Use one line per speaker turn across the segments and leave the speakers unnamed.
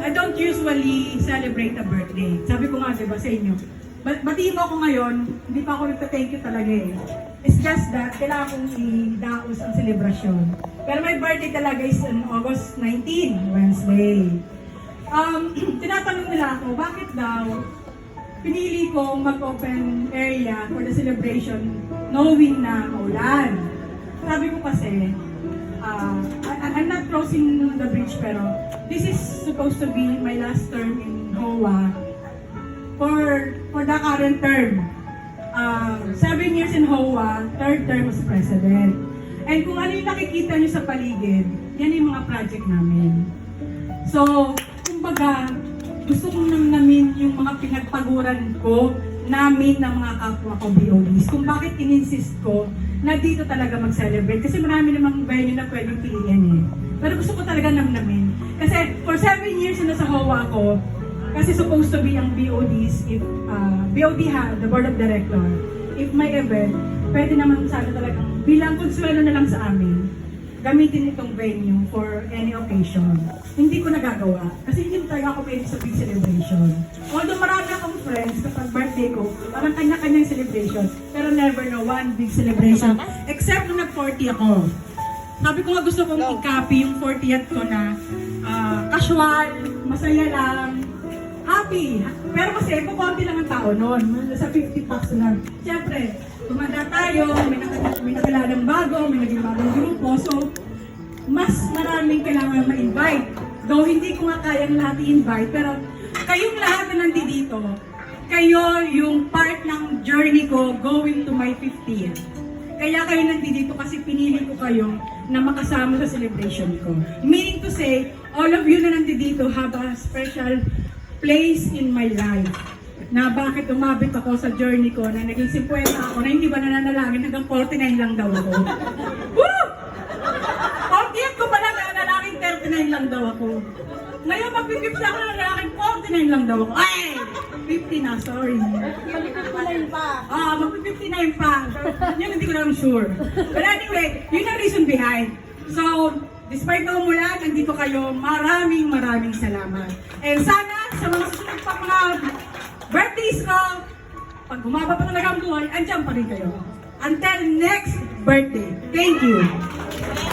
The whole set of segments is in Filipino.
I don't usually celebrate a birthday. Sabi ko nga, diba, sa inyo. Batiin mo ako ngayon, hindi pa ako nagta-thank you talaga eh. It's just that, kailangan kong i-daos ang selebrasyon. Pero my birthday talaga is on August 19, Wednesday. Tinatanong nila ako, bakit daw pinili kong mag-open area for the celebration knowing na maulan. Sabi ko kasi, I'm not crossing the bridge pero this is supposed to be my last term in HOA for the current term. 7 years in HOA, third term as president. And kung ano yung nakikita nyo sa paligid, yan yung mga project namin. So, kumbaga, gusto kong namnamin yung mga pinagpaguran ko namin ng mga kapwa ko BODs. Kung bakit in-insist ko na dito talaga mag-celebrate. Kasi marami namang venue na pwedeng piliin eh. Pero gusto ko talaga namnamin. Kasi for 7 years na sa HOA ko, kasi supposed to be ang BODs, if BOD the Board of Director, if may event, pwede naman sana talagang bilang konsuelo na lang sa amin, gamitin itong venue for any occasion. Hindi ko nagagawa. Kasi hindi talaga ako pwede sa big celebration. Although marami akong friends kapag birthday ko, parang kanya-kanyang celebration. Pero never na one big celebration. Except nung nag-40 ako. Sabi ko nga gusto kong i-copy yung 40th ko na casual, masaya lang, happy. Pero kasi kukunti lang ang tao noon. Sa 50 bucks lang. Siyempre, tumanda tayo, may nakilalang bago, may naging bagong grupo. So, mas maraming kailangan ma-invite. Though hindi ko nga kayang lahat i-invite, pero kayong lahat na nandito, kayo yung part ng journey ko going to my 50th. Kaya kayo nandito kasi pinili ko kayo na makasama sa celebration ko. Meaning to say, all of you na nandito have a special place in my life. Na bakit umabot ako sa journey ko na naging 50 ako na hindi ba nananalangin hanggang 49 lang daw ako. Woo! 40th ko pala nananalangin 39 lang daw ako. Ngayon mag-50 ako nananalangin 49 lang daw ako. Ay! 50 na, sorry.
Mag-59 pa.
Mag-59 pa. Yun hindi ko lang sure. But anyway, yun ang reason behind. So, despite na umulan, nandito kayo, maraming salamat. And sana sa mga susunod pa mga birthdays ko, pag bumaba pa talaga ang buhay, andyan pa rin kayo. Until next birthday. Thank you.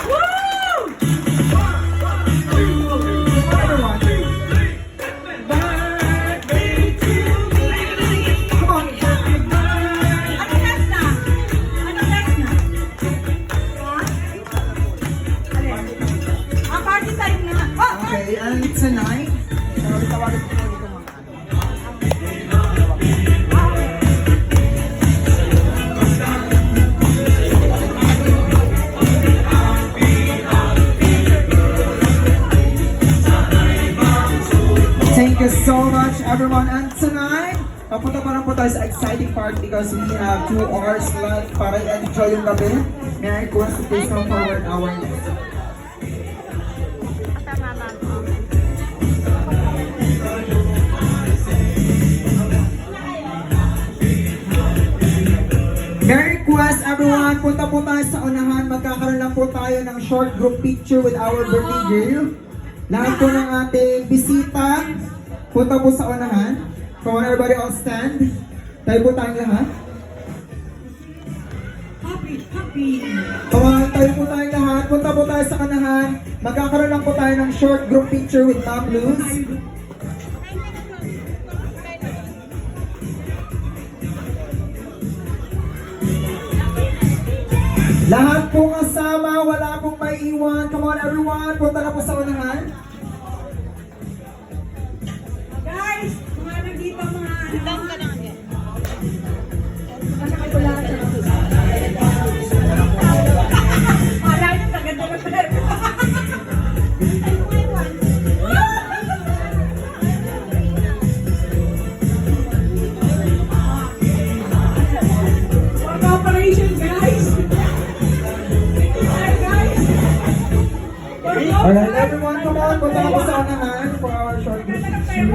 Woo!
Okay, and tonight, thank you so much everyone, and tonight, papunta pa lang po tayo sa exciting part because we have 2 hours left para i-enjoy yung gabi. May I request to please come forward our next. Merry request everyone, punta po tayo sa unahan, magkakaroon lang po tayo ng short group picture with our birthday girl. Lahat po ng ating bisita, punta po sa unahan. Come on everybody, all stand. Tayo po tayong lahat.
Happy.
Come on, tayo po tayong lahat, punta po tayo sa unahan. Magkakaroon lang po tayo ng short group picture with Ma'am Luz. Lahat po kasama, wala pong maiiwan. Come on everyone, punta na po sa unahan.
Guys, mga nandito mga
Down ka na nga.
Wala yung kaganda na pala. Operation guys.
Alright everyone, come on, punta na po sa unahan for our short group picture.